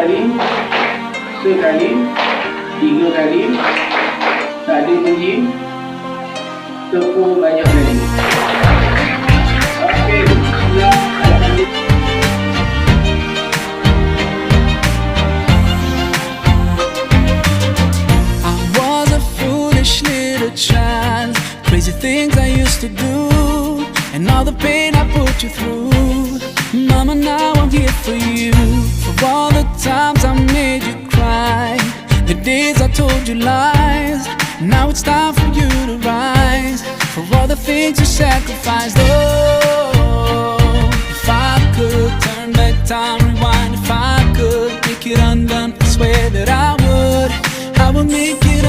kali, sekali, 3 kali, tak ada bunyi, tepuk banyak kali. Okey, bismillah. I was a foolish little child, crazy things I used to do, and all the pain I put you through. Mama, now I'm here for you, for all the times I made you cry, the days I told you lies. Now it's time for you to rise, for all the things you sacrificed. Oh, if I could turn back time, rewind. If I could make it undone, I swear that I would make it undone.